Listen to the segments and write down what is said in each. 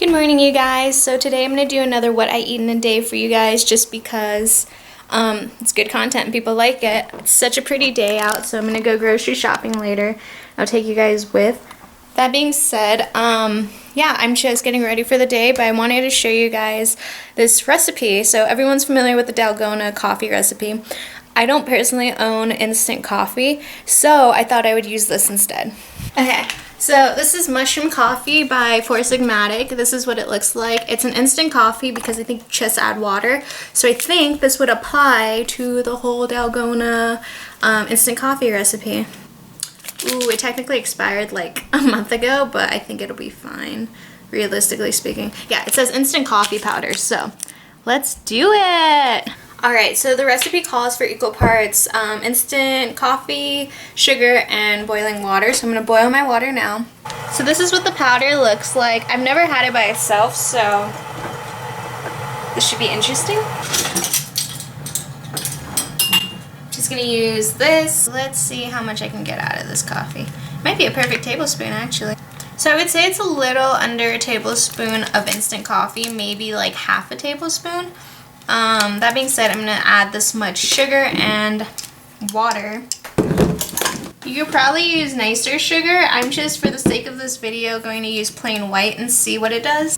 Good morning, you guys. So today I'm going to do another what I eat in a day for you guys just because it's good content and people like it. It's such a pretty day out, so I'm going to go grocery shopping later. I'll take you guys with. That being said, yeah, I'm just getting ready for the day, but I wanted to show you guys this recipe. So everyone's familiar with the Dalgona coffee recipe. I don't personally own instant coffee, so I thought I would use this instead. Okay, so this is Mushroom Coffee by Four Sigmatic. This is what it looks like. It's an instant coffee because I think you just add water. So I think this would apply to the whole Dalgona instant coffee recipe. Ooh, it technically expired like a month ago, but I think it'll be fine, realistically speaking. Yeah, it says instant coffee powder, so let's do it! Alright, so the recipe calls for equal parts instant coffee, sugar, and boiling water. So I'm going to boil my water now. So this is what the powder looks like. I've never had it by itself, so this should be interesting. Just going to use this. Let's see how much I can get out of this coffee. Might be a perfect tablespoon, actually. So I would say it's a little under a tablespoon of instant coffee, maybe like half a tablespoon. That being said, I'm going to add this much sugar and water. You could probably use nicer sugar. I'm just, for the sake of this video, going to use plain white and see what it does.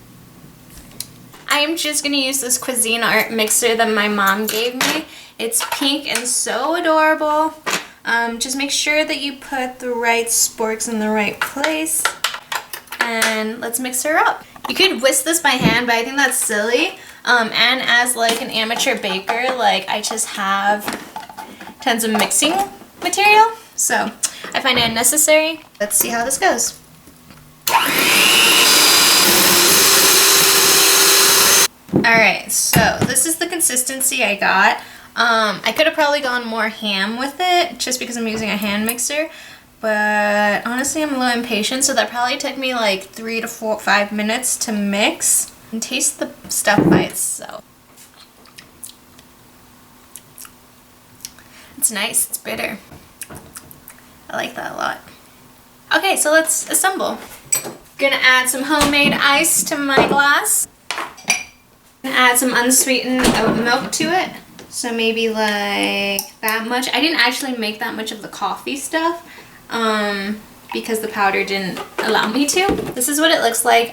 I am just going to use this Cuisine Art mixer that my mom gave me. It's pink and so adorable. Just make sure that you put the right sporks in the right place. And let's mix her up. You could whisk this by hand, but I think that's silly. And as like an amateur baker, like I just have tons of mixing material, so I find it unnecessary. Let's see how this goes. Alright, so this is the consistency I got. I could have probably gone more ham with it, just because I'm using a hand mixer. But honestly, I'm a little impatient, so that probably took me like 3 to 5 minutes to mix. And taste the stuff by itself. It's nice, it's bitter. I like that a lot. Okay, so let's assemble. Gonna add some homemade ice to my glass. Gonna add some unsweetened oat milk to it. So maybe like that much. I didn't actually make that much of the coffee stuff. Because the powder didn't allow me to. This is what it looks like.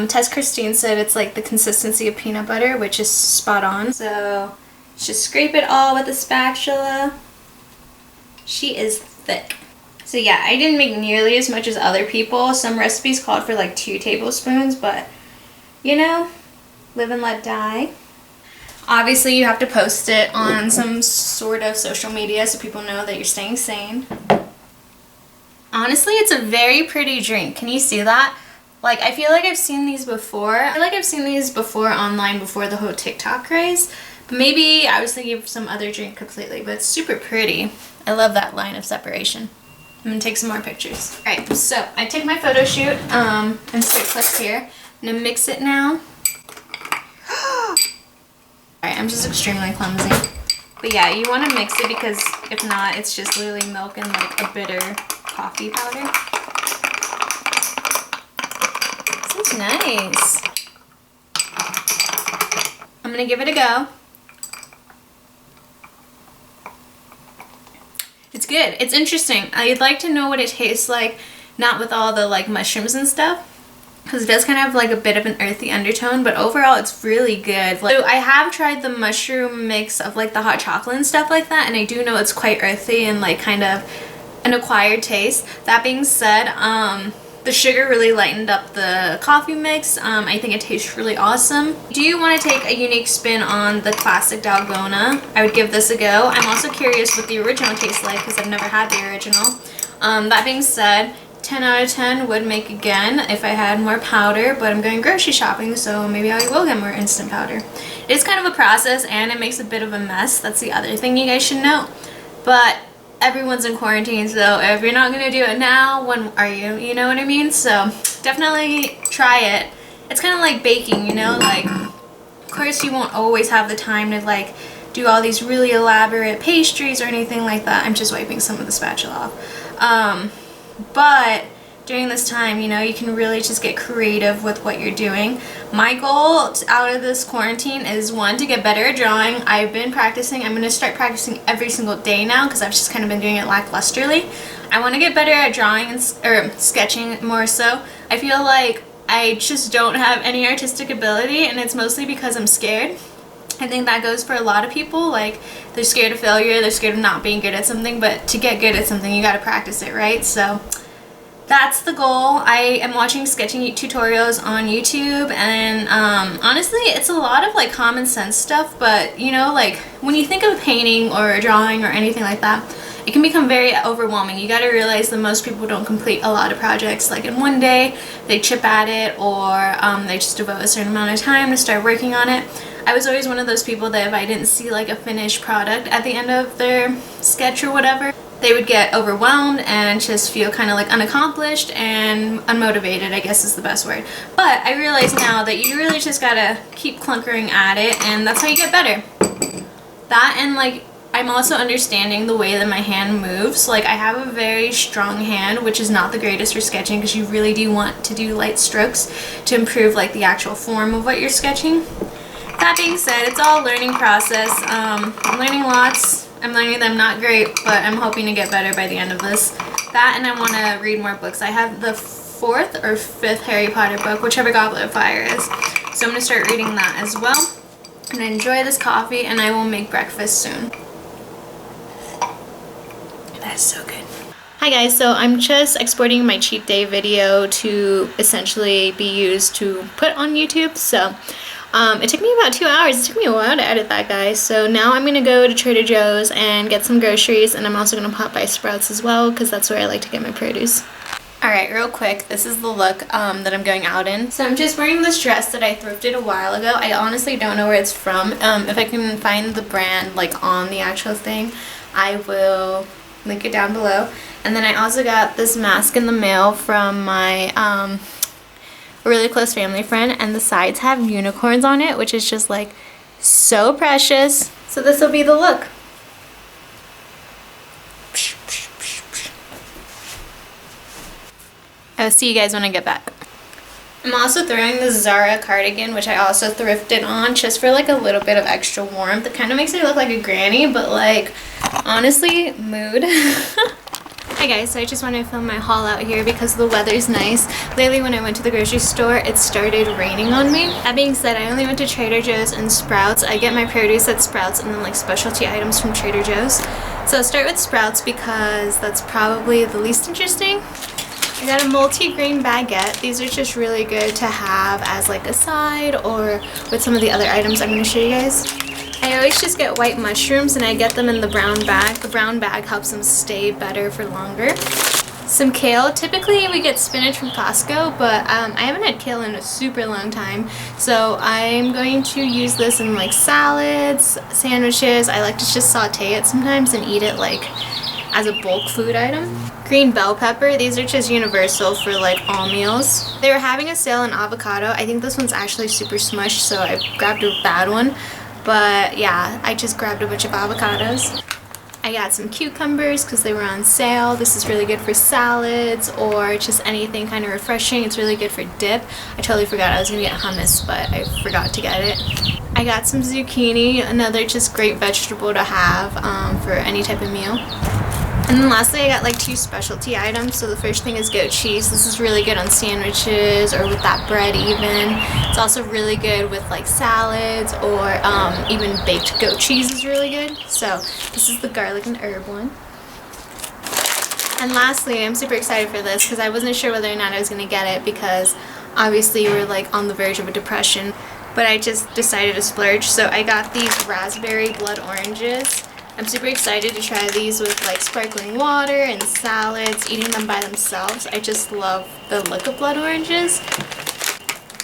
Tess Christine said it's like the consistency of peanut butter, which is spot on. So just scrape it all with a spatula. She is thick. So yeah, I didn't make nearly as much as other people. Some recipes called for like 2 tablespoons, but you know, live and let die. Obviously you have to post it on some sort of social media so people know that you're staying sane. Honestly, it's a very pretty drink. Can you see that? Like, I feel like I've seen these before. I feel like I've seen these before online before the whole TikTok craze. But maybe I was thinking of some other drink completely, but it's super pretty. I love that line of separation. I'm gonna take some more pictures. Alright, so I take my photo shoot insert clips here. I'm gonna mix it now. Alright, I'm just extremely clumsy. But yeah, you want to mix it because if not, it's just literally milk and like a bitter coffee powder. This is nice. I'm gonna give it a go. It's good. It's interesting. I'd like to know what it tastes like, not with all the like mushrooms and stuff, because it does kind of have like a bit of an earthy undertone, but overall it's really good. Like, so I have tried the mushroom mix of like the hot chocolate and stuff like that, and I do know it's quite earthy and like kind of an acquired taste. That being said, the sugar really lightened up the coffee mix. I think it tastes really awesome. Do you want to take a unique spin on the classic Dalgona? I would give this a go. I'm also curious what the original tastes like because I've never had the original. That being said, 10 out of 10 would make again if I had more powder, but I'm going grocery shopping, so maybe I will get more instant powder. It is kind of a process and it makes a bit of a mess. That's the other thing you guys should know. But everyone's in quarantine, so if you're not going to do it now, when are you? You know what I mean? So definitely try it. It's kind of like baking, you know? Like, of course you won't always have the time to like do all these really elaborate pastries or anything like that. I'm just wiping some of the spatula off. But during this time, you know, you can really just get creative with what you're doing. My goal out of this quarantine is, one, to get better at drawing. I've been practicing. I'm going to start practicing every single day now because I've just kind of been doing it lacklusterly. I want to get better at drawing or sketching more so. I feel like I just don't have any artistic ability, and it's mostly because I'm scared. I think that goes for a lot of people. Like, they're scared of failure, they're scared of not being good at something, but to get good at something, you got to practice it, right? So that's the goal. I am watching sketching tutorials on YouTube, and honestly, it's a lot of like common sense stuff, but you know, like when you think of painting or drawing or anything like that, it can become very overwhelming. You gotta realize that most people don't complete a lot of projects like in one day. They chip at it, or they just devote a certain amount of time to start working on it. I was always one of those people that if I didn't see like a finished product at the end of their sketch or whatever, they would get overwhelmed and just feel kind of like unaccomplished and unmotivated, I guess is the best word. But I realize now that you really just gotta keep clunkering at it, and that's how you get better. That, and like, I'm also understanding the way that my hand moves. Like, I have a very strong hand, which is not the greatest for sketching because you really do want to do light strokes to improve like the actual form of what you're sketching. That being said, it's all a learning process. I'm learning lots. I'm learning them not great, but I'm hoping to get better by the end of this. That, and I want to read more books. I have the 4th or 5th Harry Potter book, whichever Goblet of Fire is. So I'm going to start reading that as well. I'm going to enjoy this coffee, and I will make breakfast soon. That's so good. Hi guys, so I'm just exporting my cheat day video to essentially be used to put on YouTube. So it took me about 2 hours. It took me a while to edit that, guys. So now I'm going to go to Trader Joe's and get some groceries, and I'm also going to pop by Sprouts as well because that's where I like to get my produce. Alright, real quick, this is the look that I'm going out in. So I'm just wearing this dress that I thrifted a while ago. I honestly don't know where it's from. If I can find the brand like on the actual thing, I will link it down below. And then I also got this mask in the mail from my a really close family friend, and the sides have unicorns on it, which is just like so precious. So this will be the look. I'll see you guys when I get back. I'm also throwing the Zara cardigan, which I also thrifted on just for like a little bit of extra warmth. It kind of makes me look like a granny, but like honestly, mood. Hi guys, so I just want to film my haul out here because the weather's nice. Lately when I went to the grocery store, it started raining on me. That being said, I only went to Trader Joe's and Sprouts. I get my produce at Sprouts and then like specialty items from Trader Joe's. So I'll start with Sprouts because that's probably the least interesting. I got a multi-grain baguette. These are just really good to have as like a side or with some of the other items I'm going to show you guys. I always just get white mushrooms and I get them in the brown bag. The brown bag helps them stay better for longer. Some kale. Typically we get spinach from Costco, but I haven't had kale in a super long time. So I'm going to use this in like salads, sandwiches. I like to just saute it sometimes and eat it like as a bulk food item. Green bell pepper. These are just universal for like all meals. They were having a sale on avocado. I think this one's actually super smushed, so I grabbed a bad one. But yeah, I just grabbed a bunch of avocados. I got some cucumbers because they were on sale. This is really good for salads or just anything kind of refreshing. It's really good for dip. I totally forgot I was going to get hummus, but I forgot to get it. I got some zucchini, another just great vegetable to have for any type of meal. And then lastly, I got like 2 specialty items. So the first thing is goat cheese. This is really good on sandwiches or with that bread even. It's also really good with like salads or even baked goat cheese is really good. So this is the garlic and herb one. And lastly, I'm super excited for this because I wasn't sure whether or not I was going to get it because obviously we're like on the verge of a depression. But I just decided to splurge. So I got these raspberry blood oranges. I'm super excited to try these with like sparkling water and salads, eating them by themselves. I just love the look of blood oranges.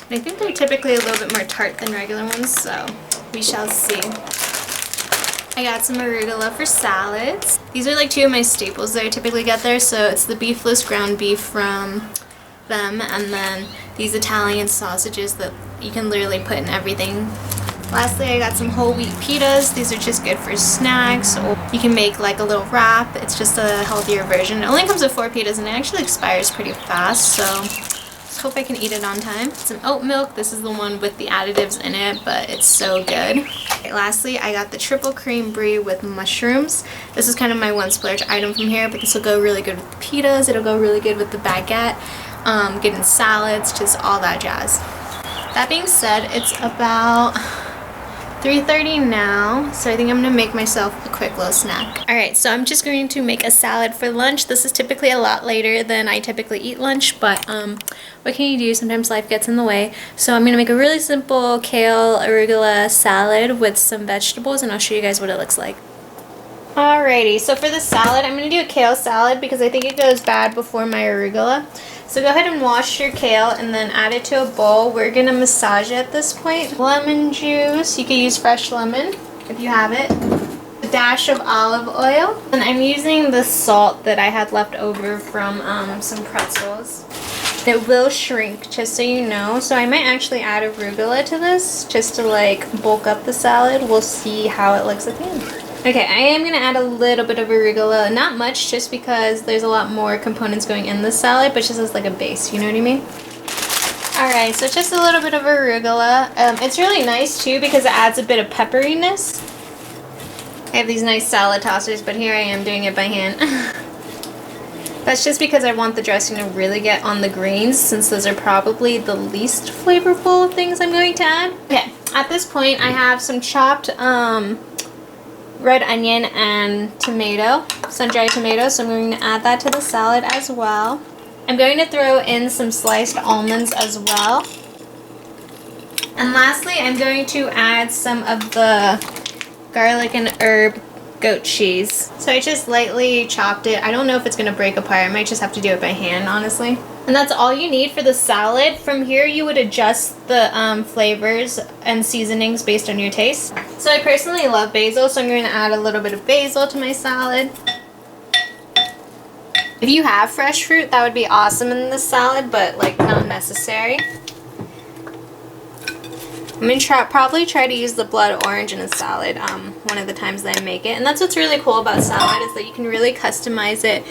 And I think they're typically a little bit more tart than regular ones, so we shall see. I got some arugula for salads. These are like 2 of my staples that I typically get there. So it's the beefless ground beef from them, and then these Italian sausages that you can literally put in everything. Lastly, I got some whole wheat pitas. These are just good for snacks, or you can make like a little wrap. It's just a healthier version. It only comes with 4 pitas and it actually expires pretty fast, so let's hope I can eat it on time. Some oat milk. This is the one with the additives in it, but it's so good. Okay, lastly, I got the triple cream brie with mushrooms. This is kind of my one splurge item from here, but this will go really good with the pitas. It'll go really good with the baguette, good in salads, just all that jazz. That being said, it's about 3:30 now, so I think I'm gonna make myself a quick little snack. Alright, so I'm just going to make a salad for lunch. This is typically a lot later than I typically eat lunch, but what can you do? Sometimes life gets in the way. So I'm gonna make a really simple kale arugula salad with some vegetables, and I'll show you guys what it looks like. Alrighty, so for the salad, I'm gonna do a kale salad because I think it goes bad before my arugula. So go ahead and wash your kale and then add it to a bowl. We're gonna massage it at this point. Lemon juice, you can use fresh lemon if you have it. A dash of olive oil. And I'm using the salt that I had left over from some pretzels. It will shrink, just so you know. So I might actually add arugula to this just to like bulk up the salad. We'll see how it looks at the end. Okay, I am going to add a little bit of arugula, not much just because there's a lot more components going in the salad, but just as like a base, you know what I mean? Alright, so just a little bit of arugula. It's really nice too because it adds a bit of pepperiness. I have these nice salad tossers, but here I am doing it by hand. That's just because I want the dressing to really get on the greens, since those are probably the least flavorful things I'm going to add. Okay, at this point I have some chopped red onion and tomato, sun-dried tomato, so I'm going to add that to the salad as well. I'm going to throw in some sliced almonds as well. And lastly, I'm going to add some of the garlic and herb goat cheese. So I just lightly chopped it. I don't know if it's going to break apart. I might just have to do it by hand, honestly. And that's all you need for the salad. From here, you would adjust the flavors and seasonings based on your taste. So I personally love basil, so I'm going to add a little bit of basil to my salad. If you have fresh fruit, that would be awesome in this salad, but like not necessary. I'm going to probably try to use the blood orange in a salad one of the times that I make it. And that's what's really cool about salad, is that you can really customize it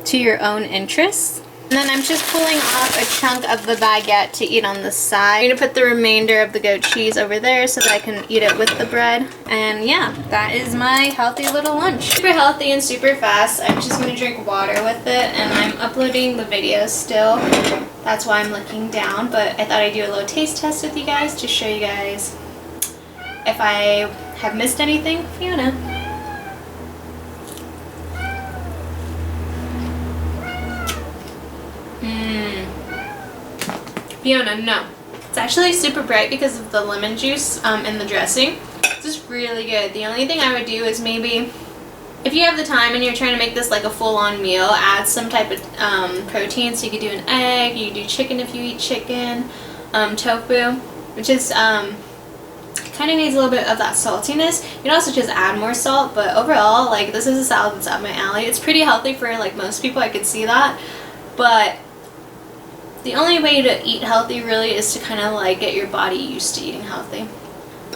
to your own interests. And then I'm just pulling off a chunk of the baguette to eat on the side. I'm going to put the remainder of the goat cheese over there so that I can eat it with the bread. And yeah, that is my healthy little lunch. Super healthy and super fast. I'm just going to drink water with it, and I'm uploading the video still. That's why I'm looking down, but I thought I'd do a little taste test with you guys to show you guys if I have missed anything. Fiona. Fiona, no. It's actually super bright because of the lemon juice in the dressing. This is really good. The only thing I would do is maybe, if you have the time and you're trying to make this like a full-on meal, add some type of protein. So you could do an egg, you could do chicken if you eat chicken, tofu, which is kind of needs a little bit of that saltiness. You can also just add more salt, but overall, like, this is a salad that's up my alley. It's pretty healthy for like most people, I could see that, but the only way to eat healthy really is to kind of like get your body used to eating healthy.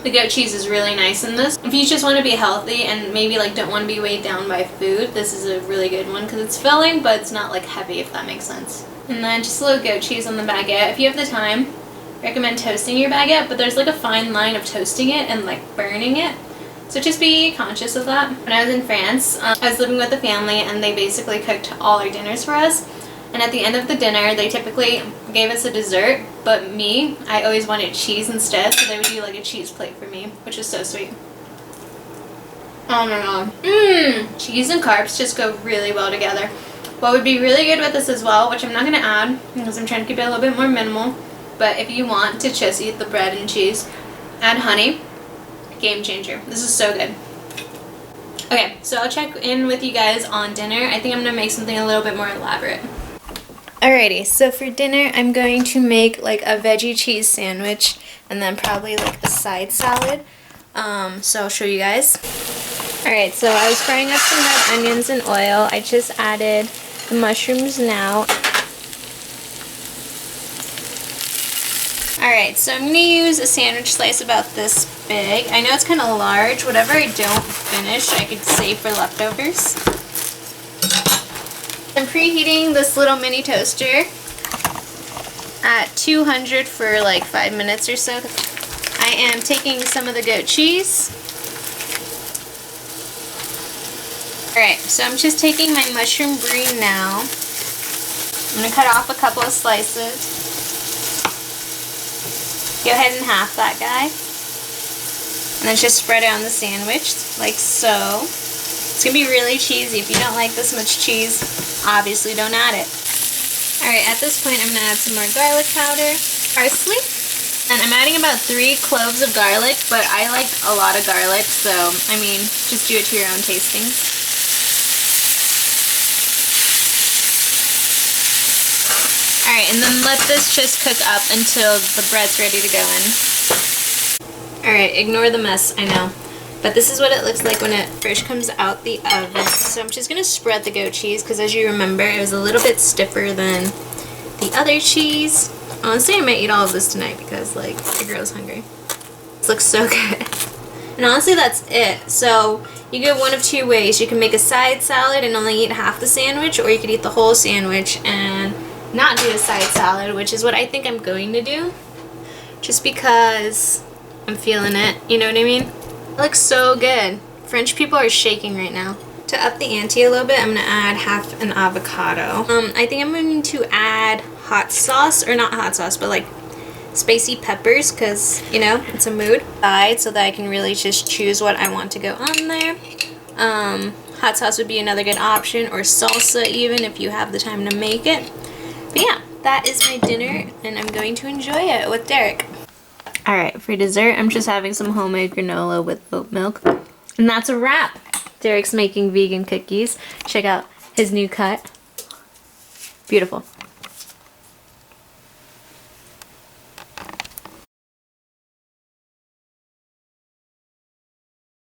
The goat cheese is really nice in this. If you just want to be healthy and maybe like don't want to be weighed down by food, this is a really good one because it's filling, but it's not like heavy, if that makes sense. And then just a little goat cheese on the baguette. If you have the time, I recommend toasting your baguette, but there's like a fine line of toasting it and like burning it. So just be conscious of that. When I was in France, I was living with a family and they basically cooked all our dinners for us. And at the end of the dinner, they typically gave us a dessert, but me, I always wanted cheese instead, so they would do like a cheese plate for me, which is so sweet. Oh my god. Cheese and carbs just go really well together. What would be really good with this as well, which I'm not going to add because I'm trying to keep it a little bit more minimal, but if you want to just eat the bread and cheese, add honey. Game changer. This is so good. Okay, so I'll check in with you guys on dinner. I think I'm going to make something a little bit more elaborate. Alrighty, so for dinner, I'm going to make like a veggie cheese sandwich and then probably like a side salad. So I'll show you guys. Alright, so I was frying up some red onions in oil. I just added the mushrooms now. Alright, so I'm going to use a sandwich slice about this big. I know it's kind of large. Whatever I don't finish, I could save for leftovers. I'm preheating this little mini toaster at 200 for like 5 minutes or so. I am taking some of the goat cheese. Alright, so I'm just taking my mushroom brie now. I'm going to cut off a couple of slices. Go ahead and half that guy. And then just spread it on the sandwich, like so. It's going to be really cheesy. If you don't like this much cheese, obviously don't add it. Alright, at this point I'm going to add some more garlic powder, parsley, and I'm adding about 3 cloves of garlic, but I like a lot of garlic, so, I mean, just do it to your own tasting. Alright, and then let this just cook up until the bread's ready to go in. Alright, ignore the mess, I know. But this is what it looks like when it first comes out the oven. So I'm just going to spread the goat cheese, because as you remember, it was a little bit stiffer than the other cheese. Honestly, I might eat all of this tonight because, like, the girl's hungry. This looks so good. And honestly, that's it. So you go one of 2 ways. You can make a side salad and only eat half the sandwich, or you could eat the whole sandwich and not do a side salad, which is what I think I'm going to do, just because I'm feeling it, you know what I mean? It looks so good. French people are shaking right now. To up the ante a little bit, I'm going to add half an avocado. I think I'm going to add hot sauce, or not hot sauce, but like spicy peppers, because, you know, it's a mood. So that I can really just choose what I want to go on there. Hot sauce would be another good option, or salsa even, if you have the time to make it. But yeah, that is my dinner, and I'm going to enjoy it with Derek. Alright, for dessert, I'm just having some homemade granola with oat milk. And that's a wrap! Derek's making vegan cookies. Check out his new cut. Beautiful.